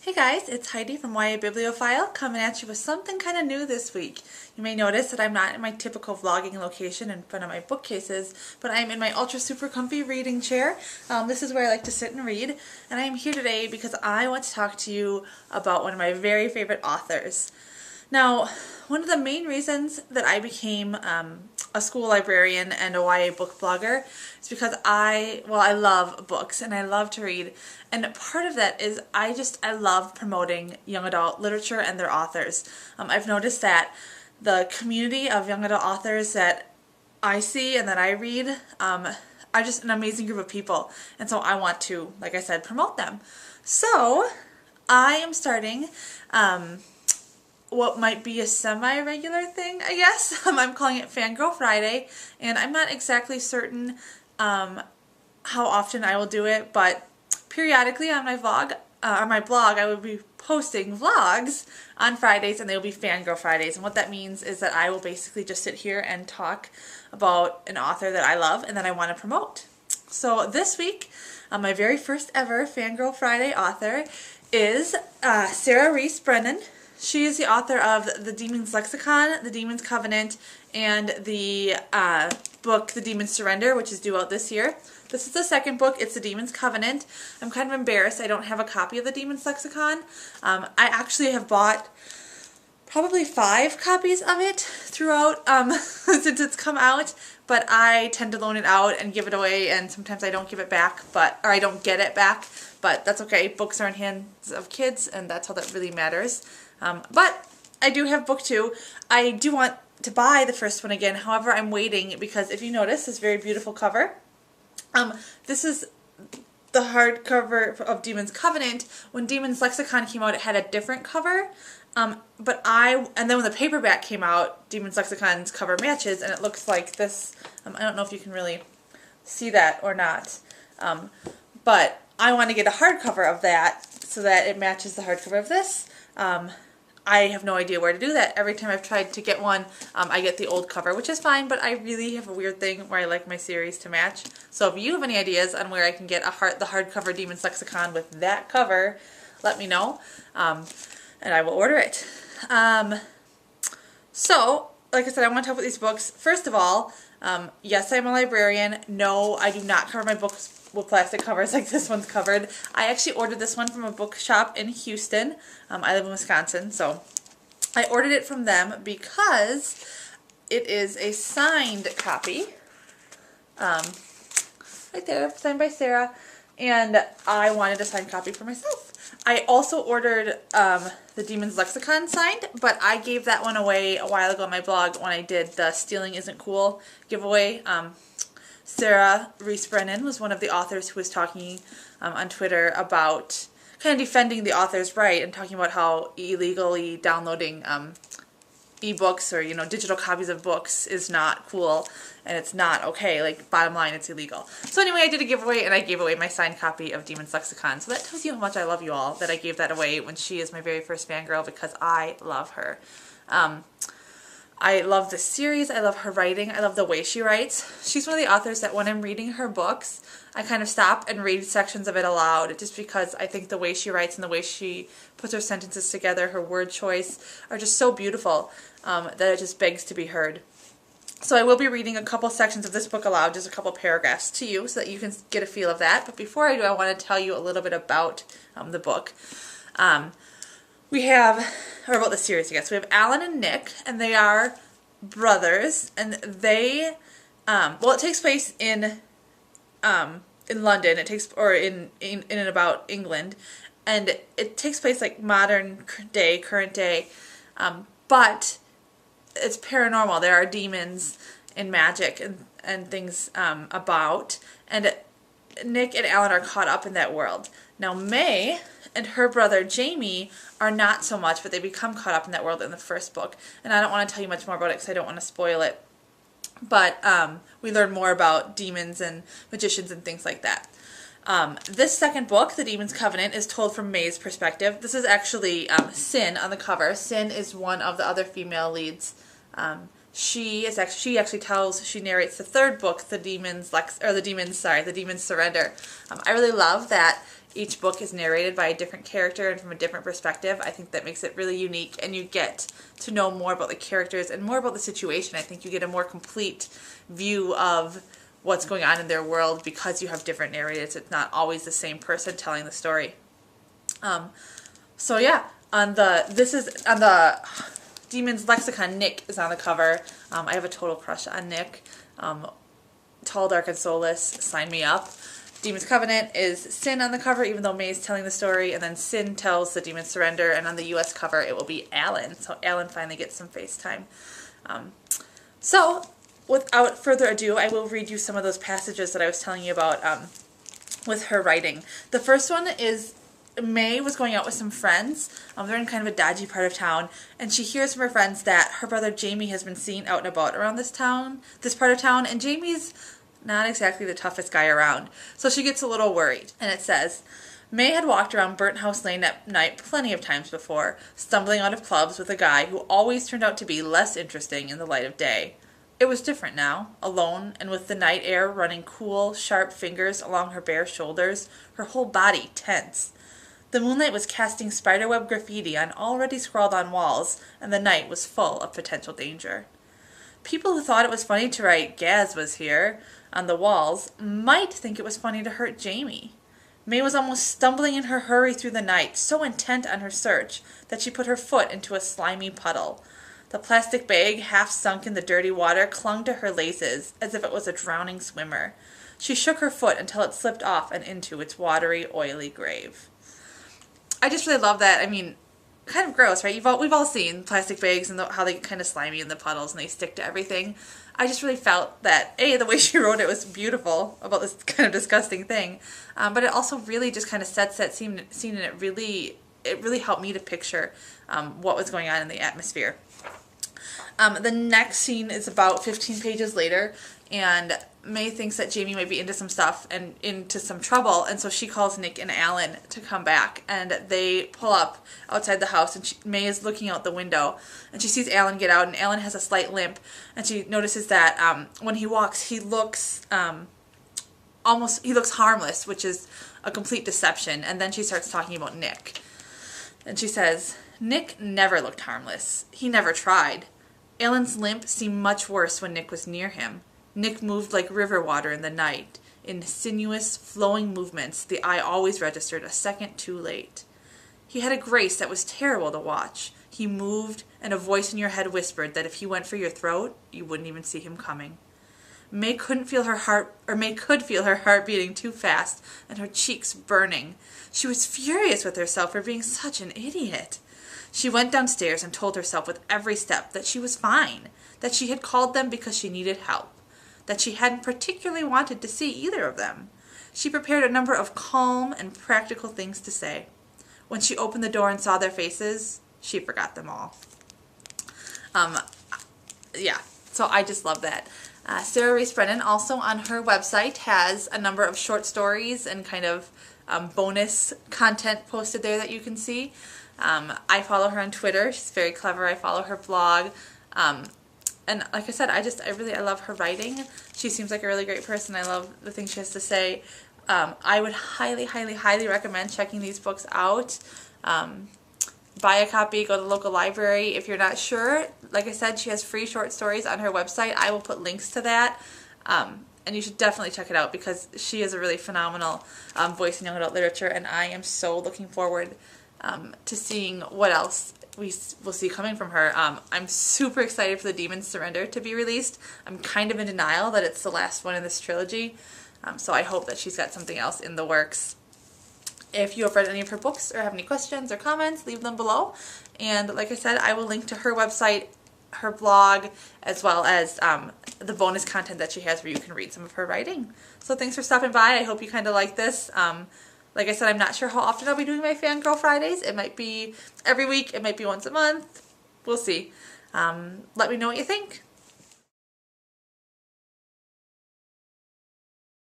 Hey guys, it's Heidi from YA Bibliophile coming at you with something kind of new this week. You may notice that I'm not in my typical vlogging location in front of my bookcases, but I'm in my ultra super comfy reading chair. This is where I like to sit and read, and I am here today because I want to talk to you about one of my very favorite authors. Now, one of the main reasons that I became a school librarian and a YA book blogger is because I love books and I love to read, and part of that is I love promoting young adult literature and their authors. I've noticed that the community of young adult authors that I see and that I read are just an amazing group of people, and so I want to, like I said, promote them. So I am starting what might be a semi-regular thing, I guess. I'm calling it Fangirl Friday, and I'm not exactly certain how often I will do it, but periodically on my blog, I will be posting vlogs on Fridays, and they will be Fangirl Fridays. And what that means is that I will basically just sit here and talk about an author that I love and that I want to promote. So this week, my very first ever Fangirl Friday author is Sarah Rees Brennan. She is the author of The Demon's Lexicon, The Demon's Covenant, and the book The Demon's Surrender, which is due out this year. This is the second book. It's The Demon's Covenant. I'm kind of embarrassed I don't have a copy of The Demon's Lexicon. I actually have bought probably 5 copies of it throughout since it's come out, but I tend to loan it out and give it away, and sometimes I don't give it back, or I don't get it back, but that's okay. Books are in hands of kids, and that's all that really matters. But I do have book 2. I do want to buy the first one again. However, I'm waiting because if you notice this very beautiful cover, this is the hardcover of Demon's Covenant. When Demon's Lexicon came out, it had a different cover. And then when the paperback came out, Demon's Lexicon's cover matches, and it looks like this. I don't know if you can really see that or not. But I want to get a hardcover of that so that it matches the hardcover of this. I have no idea where to do that. Every time I've tried to get one, I get the old cover, which is fine, but I really have a weird thing where I like my series to match. So if you have any ideas on where I can get the hardcover Demon's Lexicon with that cover, let me know, and I will order it. So, like I said, I want to talk about these books. First of all, yes, I'm a librarian. No, I do not cover my books with plastic covers like this one's covered. I actually ordered this one from a bookshop in Houston. I live in Wisconsin, so I ordered it from them because it is a signed copy. Right there, signed by Sarah, and I wanted a signed copy for myself. I also ordered the Demon's Lexicon signed, but I gave that one away a while ago on my blog when I did the Stealing Isn't Cool giveaway. Sarah Rees Brennan was one of the authors who was talking on Twitter about kind of defending the author's right and talking about how illegally downloading ebooks or, digital copies of books is not cool and it's not okay. Like, bottom line, it's illegal. So anyway, I did a giveaway and I gave away my signed copy of Demon's Lexicon. So that tells you how much I love you all, that I gave that away when she is my very first fangirl, because I love her. I love the series, I love her writing, I love the way she writes. She's one of the authors that when I'm reading her books, I kind of stop and read sections of it aloud, just because I think the way she writes and the way she puts her sentences together, her word choice, are just so beautiful that it just begs to be heard. So I will be reading a couple sections of this book aloud, just a couple paragraphs to you, so that you can get a feel of that. But before I do, I want to tell you a little bit about the book. About the series, I guess. We have Alan and Nick, and they are brothers, and they, it takes place in London. In and about England, and it takes place like modern day, current day, but it's paranormal. There are demons and magic and things about, and Nick and Alan are caught up in that world. Now May and her brother Jamie are not so much, but they become caught up in that world in the first book. And I don't want to tell you much more about it because I don't want to spoil it. But we learn more about demons and magicians and things like that. This second book, The Demon's Covenant, is told from May's perspective. This is actually Sin on the cover. Sin is one of the other female leads. She narrates the third book, The Demon's Surrender. I really love that each book is narrated by a different character and from a different perspective. I think that makes it really unique, and you get to know more about the characters and more about the situation. I think you get a more complete view of what's going on in their world because you have different narrators. It's not always the same person telling the story. So yeah, on the Demon's Lexicon, Nick is on the cover. I have a total crush on Nick. Tall, dark, and soulless. Sign me up. Demon's Covenant is Sin on the cover, even though May's telling the story, and then Sin tells the demon surrender, and on the US cover it will be Alan. So Alan finally gets some FaceTime. So without further ado, I will read you some of those passages that I was telling you about with her writing. The first one is May was going out with some friends. They're in kind of a dodgy part of town, and she hears from her friends that her brother Jamie has been seen out and about around this part of town, and Jamie's not exactly the toughest guy around. So she gets a little worried, and it says, May had walked around Burnt House Lane at night plenty of times before, stumbling out of clubs with a guy who always turned out to be less interesting in the light of day. It was different now, alone, and with the night air running cool, sharp fingers along her bare shoulders, her whole body tense. The moonlight was casting spiderweb graffiti on already scrawled-on walls, and the night was full of potential danger. People who thought it was funny to write "Gaz was here" on the walls might think it was funny to hurt Jamie. May was almost stumbling in her hurry through the night, so intent on her search that she put her foot into a slimy puddle. The plastic bag, half sunk in the dirty water, clung to her laces as if it was a drowning swimmer. She shook her foot until it slipped off and into its watery, oily grave. I just really love that. I mean, kind of gross, right? We've all seen plastic bags and how they get kind of slimy in the puddles and they stick to everything. I just really felt that, the way she wrote it was beautiful about this kind of disgusting thing, but it also really just kind of sets that scene, and it really helped me to picture what was going on in the atmosphere. The next scene is about 15 pages later, and May thinks that Jamie might be into some stuff and into some trouble, and so she calls Nick and Alan to come back, and they pull up outside the house, and May is looking out the window, and she sees Alan get out, and Alan has a slight limp, and she notices that when he walks, he looks harmless, which is a complete deception, and then she starts talking about Nick, and she says, Nick never looked harmless. He never tried. Alan's limp seemed much worse when Nick was near him. Nick moved like river water in the night, in sinuous, flowing movements the eye always registered a second too late. He had a grace that was terrible to watch. He moved, and a voice in your head whispered that if he went for your throat, you wouldn't even see him coming. May could feel her heart beating too fast, and her cheeks burning. She was furious with herself for being such an idiot. She went downstairs and told herself with every step that she was fine, that she had called them because she needed help, that she hadn't particularly wanted to see either of them. She prepared a number of calm and practical things to say. When she opened the door and saw their faces, she forgot them all. So I just love that. Sarah Rees Brennan also on her website has a number of short stories and kind of bonus content posted there that you can see. I follow her on Twitter. She's very clever. I follow her blog. And like I said, I love her writing. She seems like a really great person. I love the things she has to say. I would highly, highly, highly recommend checking these books out. Buy a copy, go to the local library. If you're not sure, like I said, she has free short stories on her website. I will put links to that. And you should definitely check it out because she is a really phenomenal voice in young adult literature, and I am so looking forward to seeing what else we will see coming from her. I'm super excited for The Demon's Surrender to be released. I'm kind of in denial that it's the last one in this trilogy, so I hope that she's got something else in the works. If you have read any of her books or have any questions or comments, leave them below. And like I said, I will link to her website, her blog, as well as the bonus content that she has where you can read some of her writing. So thanks for stopping by. I hope you kind of like this. Like I said, I'm not sure how often I'll be doing my Fangirl Fridays. It might be every week. It might be once a month. We'll see. Let me know what you think.